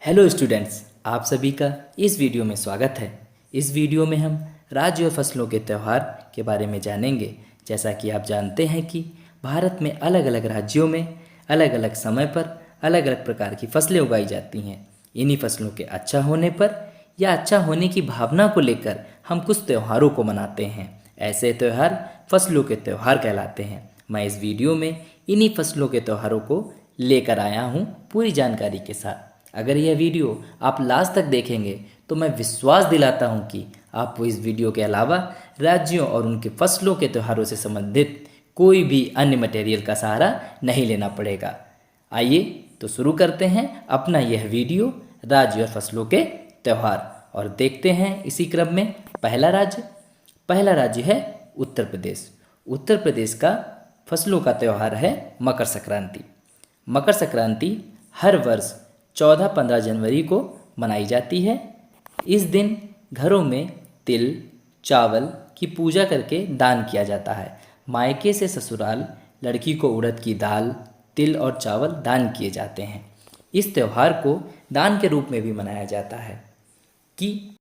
Hello students, आप सभी का इस वीडियो में स्वागत है। इस वीडियो में हम राज्य और फसलों के त्यौहार के बारे में जानेंगे। जैसा कि आप जानते हैं कि भारत में अलग अलग राज्यों में अलग अलग समय पर अलग अलग प्रकार की फसलें उगाई जाती हैं। इन्हीं फसलों के अच्छा होने पर या अच्छा होने की भावना को लेकर हम कुछ त्योहारों को मनाते हैं। ऐसे त्यौहार फसलों के त्यौहार कहलाते हैं। मैं इस वीडियो में इन्हीं फसलों के त्योहारों को लेकर आया हूँ पूरी जानकारी के साथ। अगर यह वीडियो आप लास्ट तक देखेंगे तो मैं विश्वास दिलाता हूँ कि आपको इस वीडियो के अलावा राज्यों और उनके फसलों के त्योहारों से संबंधित कोई भी अन्य मटेरियल का सहारा नहीं लेना पड़ेगा। आइए तो शुरू करते हैं अपना यह वीडियो राज्य और फसलों के त्यौहार और देखते हैं इसी क्रम में पहला राज्य है उत्तर प्रदेश। उत्तर प्रदेश का फसलों का त्यौहार है मकर संक्रांति। मकर संक्रांति हर वर्ष 14-15 जनवरी को मनाई जाती है। इस दिन घरों में तिल चावल की पूजा करके दान किया जाता है। मायके से ससुराल लड़की को उड़द की दाल तिल और चावल दान किए जाते हैं। इस त्यौहार को दान के रूप में भी मनाया जाता है कि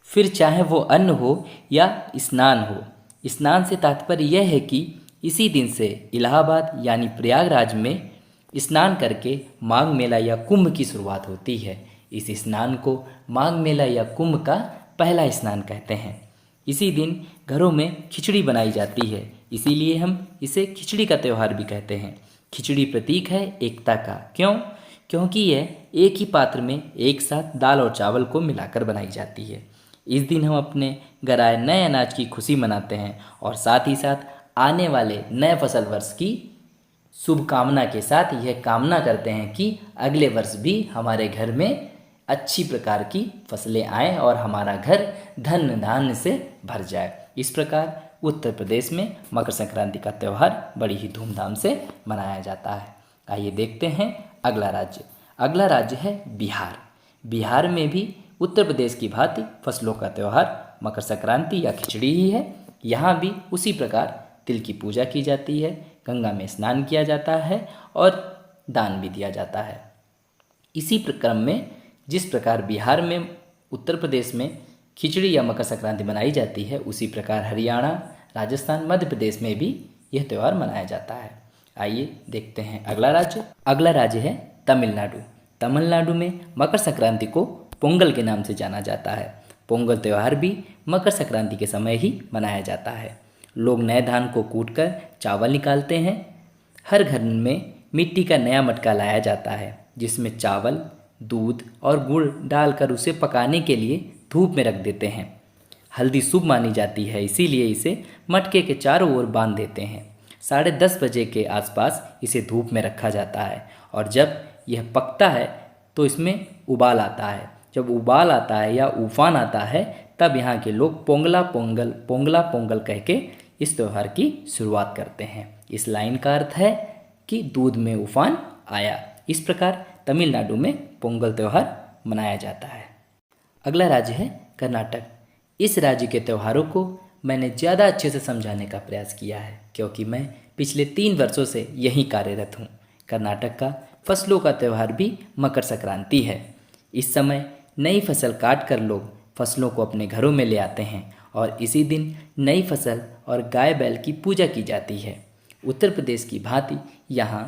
फिर चाहे वो अन्न हो या स्नान हो। स्नान से तात्पर्य यह है कि इसी दिन से इलाहाबाद यानी प्रयागराज में स्नान करके माघ मेला या कुंभ की शुरुआत होती है। इस स्नान को माघ मेला या कुंभ का पहला स्नान कहते हैं। इसी दिन घरों में खिचड़ी बनाई जाती है, इसीलिए हम इसे खिचड़ी का त्यौहार भी कहते हैं। खिचड़ी प्रतीक है एकता का। क्यों? क्योंकि यह एक ही पात्र में एक साथ दाल और चावल को मिलाकर बनाई जाती है। इस दिन हम अपने घर आए नए अनाज की खुशी मनाते हैं और साथ ही साथ आने वाले नए फसल वर्ष की शुभकामना के साथ यह कामना करते हैं कि अगले वर्ष भी हमारे घर में अच्छी प्रकार की फसलें आएं और हमारा घर धन धान्य से भर जाए। इस प्रकार उत्तर प्रदेश में मकर संक्रांति का त्यौहार बड़ी ही धूमधाम से मनाया जाता है। आइए देखते हैं अगला राज्य। अगला राज्य है बिहार। बिहार में भी उत्तर प्रदेश की भांति फसलों का त्यौहार मकर संक्रांति या खिचड़ी ही है। यहाँ भी उसी प्रकार तिल की पूजा की जाती है, गंगा में स्नान किया जाता है और दान भी दिया जाता है। इसी क्रम में जिस प्रकार बिहार में उत्तर प्रदेश में खिचड़ी या मकर संक्रांति मनाई जाती है, उसी प्रकार हरियाणा राजस्थान मध्य प्रदेश में भी यह त्यौहार मनाया जाता है। आइए देखते हैं अगला राज्य है तमिलनाडु। तमिलनाडु में मकर संक्रांति को पोंगल के नाम से जाना जाता है। पोंगल त्यौहार भी मकर संक्रांति के समय ही मनाया जाता है। लोग नए धान को कूटकर चावल निकालते हैं। हर घर में मिट्टी का नया मटका लाया जाता है, जिसमें चावल दूध और गुड़ डालकर उसे पकाने के लिए धूप में रख देते हैं। हल्दी शुभ मानी जाती है, इसीलिए इसे मटके के चारों ओर बांध देते हैं। 10:30 बजे के आसपास इसे धूप में रखा जाता है और जब यह पकता है तो इसमें उबाल आता है। जब उबाल आता है या उफान आता है तब यहाँ के लोग पोंगला पोंगल कह के इस त्यौहार की शुरुआत करते हैं। इस लाइन का अर्थ है कि दूध में उफान आया। इस प्रकार तमिलनाडु में पोंगल त्यौहार मनाया जाता है। अगला राज्य है कर्नाटक। इस राज्य के त्योहारों को मैंने ज़्यादा अच्छे से समझाने का प्रयास किया है, क्योंकि मैं पिछले 3 वर्षों से यहीं कार्यरत हूँ। कर्नाटक का फसलों का त्यौहार भी मकर संक्रांति है। इस समय नई फसल काट कर लोग फसलों को अपने घरों में ले आते हैं और इसी दिन नई फसल और गाय बैल की पूजा की जाती है। उत्तर प्रदेश की भांति यहाँ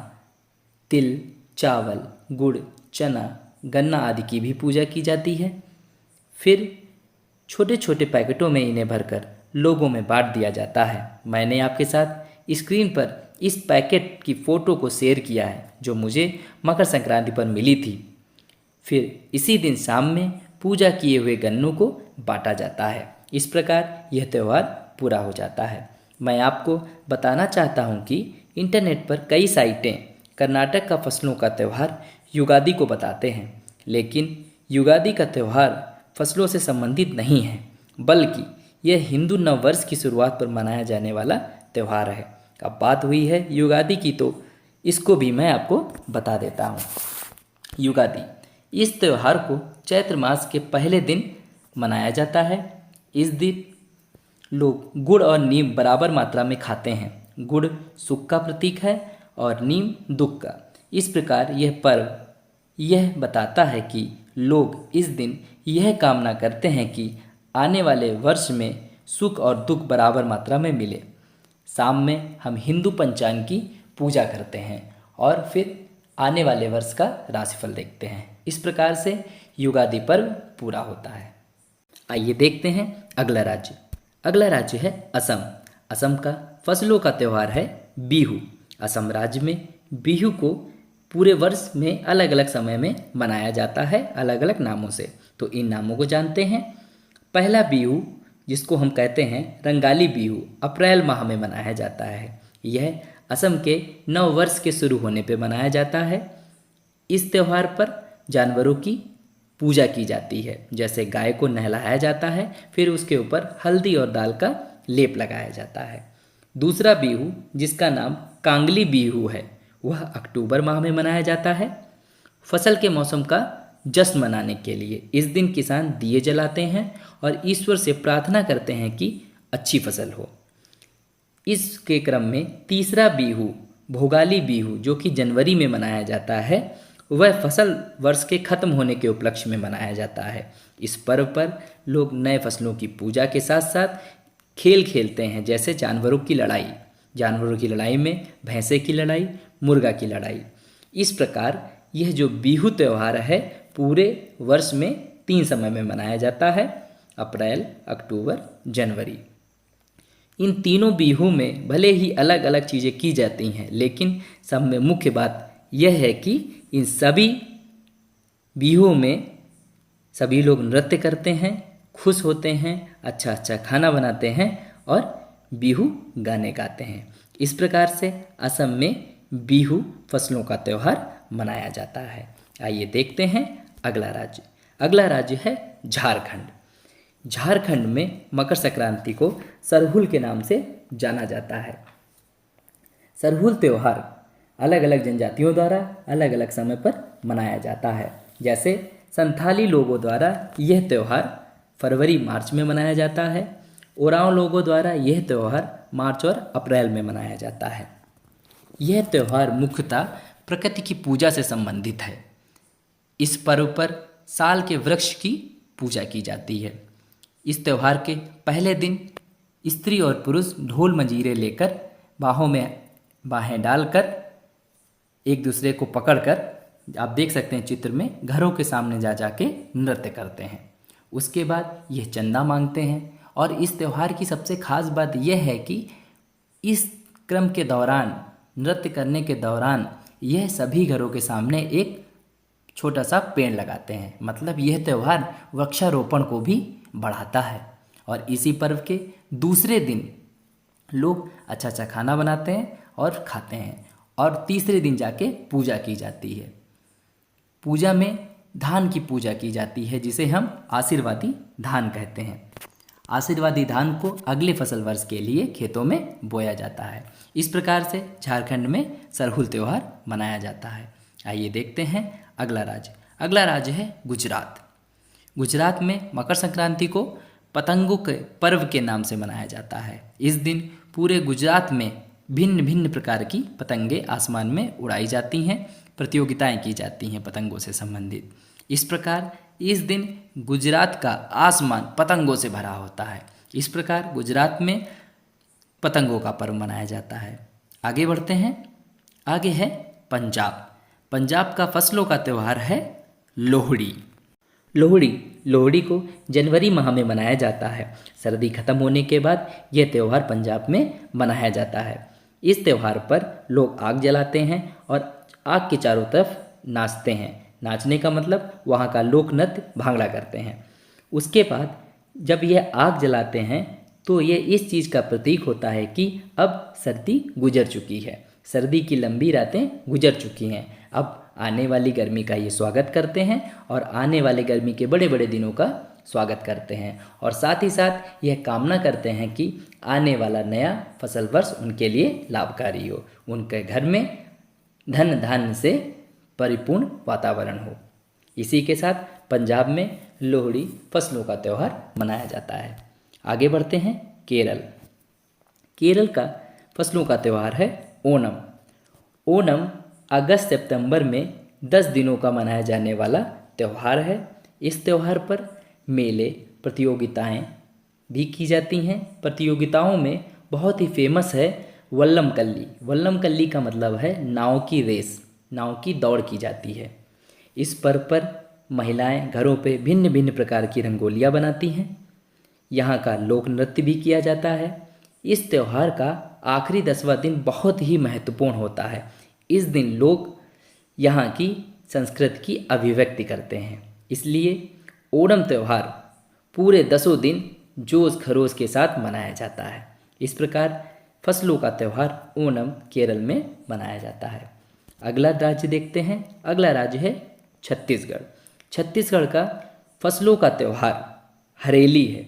तिल चावल गुड़ चना गन्ना आदि की भी पूजा की जाती है। फिर छोटे छोटे पैकेटों में इन्हें भरकर लोगों में बांट दिया जाता है। मैंने आपके साथ स्क्रीन पर इस पैकेट की फ़ोटो को शेयर किया है, जो मुझे मकर संक्रांति पर मिली थी। फिर इसी दिन शाम में पूजा किए हुए गन्नों को बांटा जाता है। इस प्रकार यह त्यौहार पूरा हो जाता है। मैं आपको बताना चाहता हूँ कि इंटरनेट पर कई साइटें कर्नाटक का फसलों का त्यौहार युगादि को बताते हैं, लेकिन युगादि का त्यौहार फसलों से संबंधित नहीं है, बल्कि यह हिंदू नववर्ष की शुरुआत पर मनाया जाने वाला त्यौहार है। अब बात हुई है युगादि की, तो इसको भी मैं आपको बता देता हूँ। युगादि इस त्यौहार को चैत्र मास के पहले दिन मनाया जाता है। इस दिन लोग गुड़ और नीम बराबर मात्रा में खाते हैं गुड़ सुख का प्रतीक है और नीम दुख का। इस प्रकार यह पर्व यह बताता है कि लोग इस दिन यह कामना करते हैं कि आने वाले वर्ष में सुख और दुख बराबर मात्रा में मिले। शाम में हम हिंदू पंचांग की पूजा करते हैं और फिर आने वाले वर्ष का राशिफल देखते हैं। इस प्रकार से युगादि पर्व पूरा होता है। आइए देखते हैं अगला राज्य। अगला राज्य है असम। असम का फसलों का त्यौहार है बिहू। असम राज्य में बिहू को पूरे वर्ष में अलग अलग समय में मनाया जाता है, अलग अलग नामों से। तो इन नामों को जानते हैं। पहला बिहू, जिसको हम कहते हैं रंगाली बिहू, अप्रैल माह में मनाया जाता है। यह असम के नव वर्ष के शुरू होने पर मनाया जाता है। इस त्यौहार पर जानवरों की पूजा की जाती है। जैसे गाय को नहलाया जाता है, फिर उसके ऊपर हल्दी और दाल का लेप लगाया जाता है। दूसरा बिहू, जिसका नाम कांगली बिहू है, वह अक्टूबर माह में मनाया जाता है। फसल के मौसम का जश्न मनाने के लिए इस दिन किसान दिए जलाते हैं और ईश्वर से प्रार्थना करते हैं कि अच्छी फसल हो। इसके क्रम में तीसरा बिहू भोगाली बिहू, जो कि जनवरी में मनाया जाता है, वह फसल वर्ष के खत्म होने के उपलक्ष्य में मनाया जाता है। इस पर्व पर लोग नए फसलों की पूजा के साथ साथ खेल खेलते हैं, जैसे जानवरों की लड़ाई। जानवरों की लड़ाई में भैंसे की लड़ाई, मुर्गा की लड़ाई। इस प्रकार यह जो बिहू त्यौहार है पूरे वर्ष में 3 समय में मनाया जाता है, अप्रैल, अक्टूबर, जनवरी। इन तीनों बिहू में भले ही अलग अलग चीज़ें की जाती हैं, लेकिन सब में मुख्य बात यह है कि इन सभी बिहू में सभी लोग नृत्य करते हैं, खुश होते हैं, अच्छा अच्छा खाना बनाते हैं और बिहू गाने गाते हैं। इस प्रकार से असम में बिहू फसलों का त्यौहार मनाया जाता है। आइए देखते हैं अगला राज्य। अगला राज्य है झारखंड। झारखंड में मकर संक्रांति को सरहुल के नाम से जाना जाता है। सरहुल त्यौहार अलग अलग जनजातियों द्वारा अलग अलग समय पर मनाया जाता है। जैसे संथाली लोगों द्वारा यह त्यौहार फरवरी मार्च में मनाया जाता है। ओरांव लोगों द्वारा यह त्यौहार मार्च और अप्रैल में मनाया जाता है। यह त्यौहार मुख्यतः प्रकृति की पूजा से संबंधित है। इस पर्व पर साल के वृक्ष की पूजा की जाती है। इस त्यौहार के पहले दिन स्त्री और पुरुष ढोल मंजीरे लेकर बाहों में बाहें डालकर एक दूसरे को पकड़कर, आप देख सकते हैं चित्र में, घरों के सामने जा जाके नृत्य करते हैं। उसके बाद यह चंदा मांगते हैं। और इस त्यौहार की सबसे खास बात यह है कि इस क्रम के दौरान, नृत्य करने के दौरान, यह सभी घरों के सामने एक छोटा सा पेड़ लगाते हैं। मतलब यह त्यौहार वृक्षारोपण को भी बढ़ाता है। और इसी पर्व के दूसरे दिन लोग अच्छा अच्छा खाना बनाते हैं और खाते हैं। और तीसरे दिन जाके पूजा की जाती है। पूजा में धान की पूजा की जाती है, जिसे हम आशीर्वादी धान कहते हैं। आशीर्वादी धान को अगले फसल वर्ष के लिए खेतों में बोया जाता है। इस प्रकार से झारखंड में सरहुल त्यौहार मनाया जाता है। आइए देखते हैं अगला राज्य। अगला राज्य है गुजरात। गुजरात में मकर संक्रांति को पतंगों के पर्व के नाम से मनाया जाता है। इस दिन पूरे गुजरात में भिन्न भिन्न प्रकार की पतंगे आसमान में उड़ाई जाती हैं, प्रतियोगिताएं की जाती हैं पतंगों से संबंधित। इस प्रकार इस दिन गुजरात का आसमान पतंगों से भरा होता है। इस प्रकार गुजरात में पतंगों का पर्व मनाया जाता है। आगे बढ़ते हैं। आगे है पंजाब। पंजाब का फसलों का त्यौहार है लोहड़ी। लोहड़ी को जनवरी माह में मनाया जाता है। सर्दी खत्म होने के बाद यह त्यौहार पंजाब में मनाया जाता है। इस त्यौहार पर लोग आग जलाते हैं और आग के चारों तरफ नाचते हैं। नाचने का मतलब वहाँ का लोक नृत्य भांगड़ा करते हैं। उसके बाद जब यह आग जलाते हैं तो ये इस चीज़ का प्रतीक होता है कि अब सर्दी गुजर चुकी है, सर्दी की लंबी रातें गुजर चुकी हैं। अब आने वाली गर्मी का ये स्वागत करते हैं और आने वाले गर्मी के बड़े बड़े दिनों का स्वागत करते हैं। और साथ ही साथ यह कामना करते हैं कि आने वाला नया फसल वर्ष उनके लिए लाभकारी हो, उनके घर में धन धान्य से परिपूर्ण वातावरण हो। इसी के साथ पंजाब में लोहड़ी फसलों का त्यौहार मनाया जाता है। आगे बढ़ते हैं केरल। केरल का फसलों का त्यौहार है ओणम। ओणम अगस्त सितंबर में 10 दिनों का मनाया जाने वाला त्यौहार है। इस त्यौहार पर मेले, प्रतियोगिताएं भी की जाती हैं। प्रतियोगिताओं में बहुत ही फेमस है वल्लम कल्ली। वल्लम कल्ली का मतलब है नाव की रेस, नाव की दौड़ की जाती है। इस पर्व पर महिलाएं घरों पे भिन्न भिन्न प्रकार की रंगोलियां बनाती हैं। यहाँ का लोक नृत्य भी किया जाता है। इस त्यौहार का आखिरी 10वां दिन बहुत ही महत्वपूर्ण होता है। इस दिन लोग यहाँ की संस्कृति की अभिव्यक्ति करते हैं, इसलिए ओणम त्यौहार पूरे 10 दिन जोश खरोश के साथ मनाया जाता है। इस प्रकार फसलों का त्यौहार ओणम केरल में मनाया जाता है। अगला राज्य देखते हैं। अगला राज्य है छत्तीसगढ़। छत्तीसगढ़ का फसलों का त्यौहार हरेली है।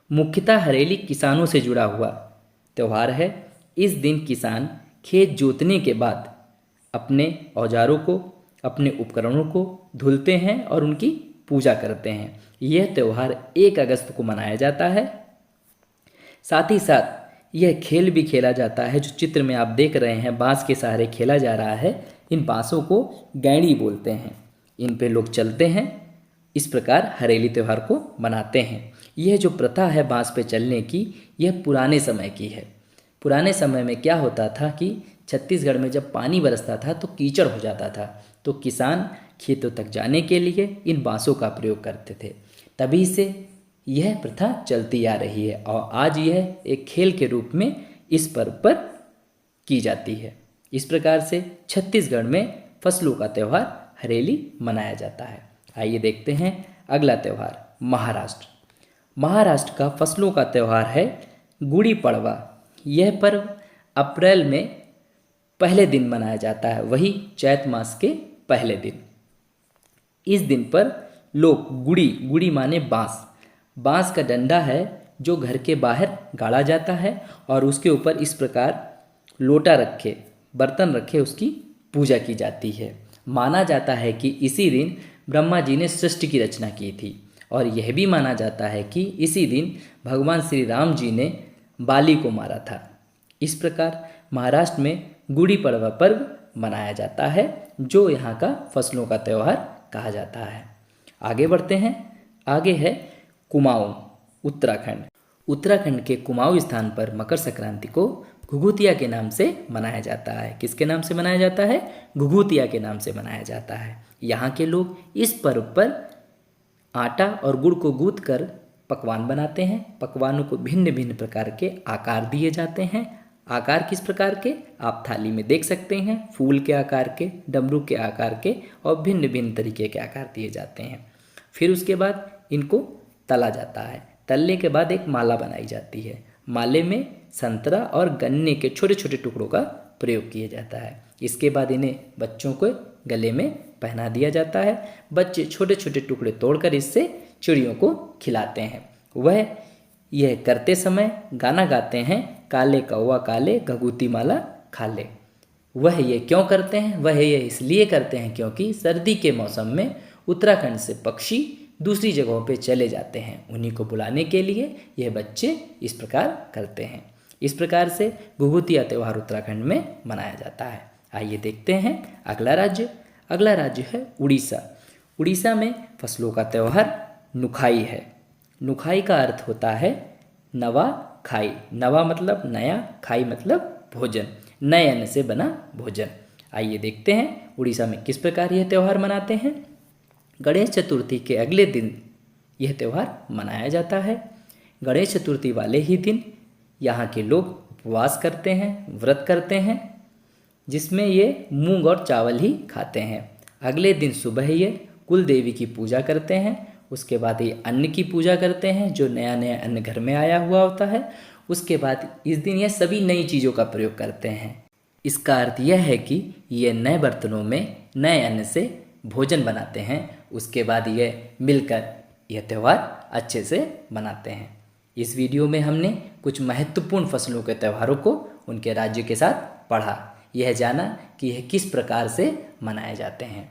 मुख्यतः हरेली किसानों से जुड़ा हुआ त्यौहार है। इस दिन किसान खेत जोतने के बाद अपने औजारों को, अपने उपकरणों को धुलते हैं और उनकी पूजा करते हैं। यह त्यौहार 1 अगस्त को मनाया जाता है। साथ ही साथ यह खेल भी खेला जाता है जो चित्र में आप देख रहे हैं, बांस के सहारे खेला जा रहा है। इन बांसों को गैंडी बोलते हैं। इन पे लोग चलते हैं। इस प्रकार हरेली त्यौहार को मनाते हैं। यह जो प्रथा है बांस पे चलने की, यह पुराने समय की है। पुराने समय में क्या होता था कि छत्तीसगढ़ में जब पानी बरसता था तो कीचड़ हो जाता था, तो किसान खेतों तक जाने के लिए इन बांसों का प्रयोग करते थे। तभी से यह प्रथा चलती आ रही है और आज यह एक खेल के रूप में इस पर्व पर की जाती है। इस प्रकार से छत्तीसगढ़ में फसलों का त्यौहार हरेली मनाया जाता है। आइए देखते हैं अगला त्यौहार महाराष्ट्र। महाराष्ट्र का फसलों का त्यौहार है गुड़ी पड़वा। यह पर्व अप्रैल में पहले दिन मनाया जाता है, वही चैत मास के पहले दिन। इस दिन पर लोग गुड़ी माने बांस, बांस का डंडा है जो घर के बाहर गाड़ा जाता है और उसके ऊपर इस प्रकार लोटा रखे, बर्तन रखे, उसकी पूजा की जाती है। माना जाता है कि इसी दिन ब्रह्मा जी ने सृष्टि की रचना की थी और यह भी माना जाता है कि इसी दिन भगवान श्री राम जी ने बाली को मारा था। इस प्रकार महाराष्ट्र में गुड़ी पड़वा पर्व मनाया जाता है जो यहाँ का फसलों का त्यौहार कहा जाता है। आगे बढ़ते हैं। आगे है कुमाऊं, उत्तराखंड। उत्तराखंड के कुमाऊं स्थान पर मकर संक्रांति को घुघुतिया के नाम से मनाया जाता है। किसके नाम से मनाया जाता है? घुघुतिया के नाम से मनाया जाता है। यहाँ के लोग इस पर्व पर आटा और गुड़ को गूंथ कर पकवान बनाते हैं। पकवानों को भिन्न भिन्न प्रकार के आकार दिए जाते हैं। आकार किस प्रकार के आप थाली में देख सकते हैं, फूल के आकार के, डमरू के आकार के और भिन्न भिन्न तरीके के आकार दिए जाते हैं। फिर उसके बाद इनको तला जाता है। तलने के बाद एक माला बनाई जाती है। माले में संतरा और गन्ने के छोटे छोटे टुकड़ों का प्रयोग किया जाता है। इसके बाद इन्हें बच्चों को गले में पहना दिया जाता है। बच्चे छोटे छोटे टुकड़े तोड़कर इससे चिड़ियों को खिलाते हैं। वह यह करते समय गाना गाते हैं, काले कौवा काले घघूती माला खा ले। वह ये क्यों करते हैं? वह ये इसलिए करते हैं क्योंकि सर्दी के मौसम में उत्तराखंड से पक्षी दूसरी जगहों पे चले जाते हैं। उन्हीं को बुलाने के लिए यह बच्चे इस प्रकार करते हैं। इस प्रकार से घुघुतिया त्यौहार उत्तराखंड में मनाया जाता है। आइए देखते हैं अगला राज्य। अगला राज्य है उड़ीसा। उड़ीसा में फसलों का त्यौहार नुखाई है। नुखाई का अर्थ होता है नवा खाई। नवा मतलब नया, खाई मतलब भोजन, नए अन्न से बना भोजन। आइए देखते हैं उड़ीसा में किस प्रकार यह त्यौहार मनाते हैं। गणेश चतुर्थी के अगले दिन यह त्यौहार मनाया जाता है। गणेश चतुर्थी वाले ही दिन यहाँ के लोग उपवास करते हैं, व्रत करते हैं, जिसमें ये मूंग और चावल ही खाते हैं। अगले दिन सुबह ये कुल देवी की पूजा करते हैं। उसके बाद ये अन्न की पूजा करते हैं, जो नया नया अन्न घर में आया हुआ होता है। उसके बाद इस दिन ये सभी नई चीज़ों का प्रयोग करते हैं। इसका अर्थ यह है कि ये नए बर्तनों में नए अन्न से भोजन बनाते हैं। उसके बाद ये मिलकर यह त्यौहार अच्छे से मनाते हैं। इस वीडियो में हमने कुछ महत्वपूर्ण फसलों के त्यौहारों को उनके राज्य के साथ पढ़ा। यह जाना कि यह किस प्रकार से मनाए जाते हैं।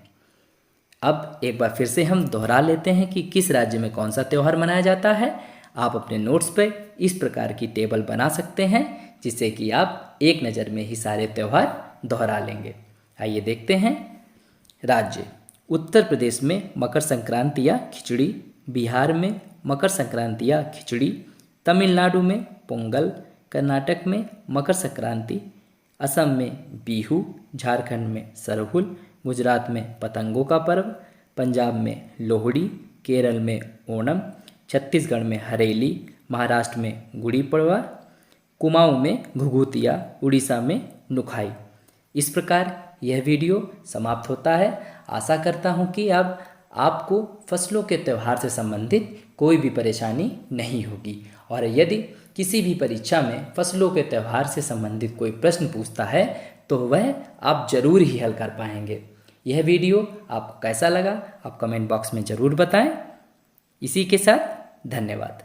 अब एक बार फिर से हम दोहरा लेते हैं कि किस राज्य में कौन सा त्यौहार मनाया जाता है। आप अपने नोट्स पे इस प्रकार की टेबल बना सकते हैं जिससे कि आप एक नज़र में ही सारे त्यौहार दोहरा लेंगे। आइए देखते हैं। राज्य: उत्तर प्रदेश में मकर संक्रांति या खिचड़ी, बिहार में मकर संक्रांति या खिचड़ी, तमिलनाडु में पोंगल, कर्नाटक में मकर संक्रांति, असम में बिहू, झारखंड में सरहुल, गुजरात में पतंगों का पर्व, पंजाब में लोहड़ी, केरल में ओणम, छत्तीसगढ़ में हरेली, महाराष्ट्र में गुड़ी पड़वा, कुमाऊं में घुघुतिया, उड़ीसा में नुखाई। इस प्रकार यह वीडियो समाप्त होता है। आशा करता हूँ कि अब आपको फसलों के त्यौहार से संबंधित कोई भी परेशानी नहीं होगी, और यदि किसी भी परीक्षा में फसलों के त्यौहार से संबंधित कोई प्रश्न पूछता है तो वह आप जरूर ही हल कर पाएंगे। यह वीडियो आपको कैसा लगा आप कमेंट बॉक्स में ज़रूर बताएं। इसी के साथ धन्यवाद।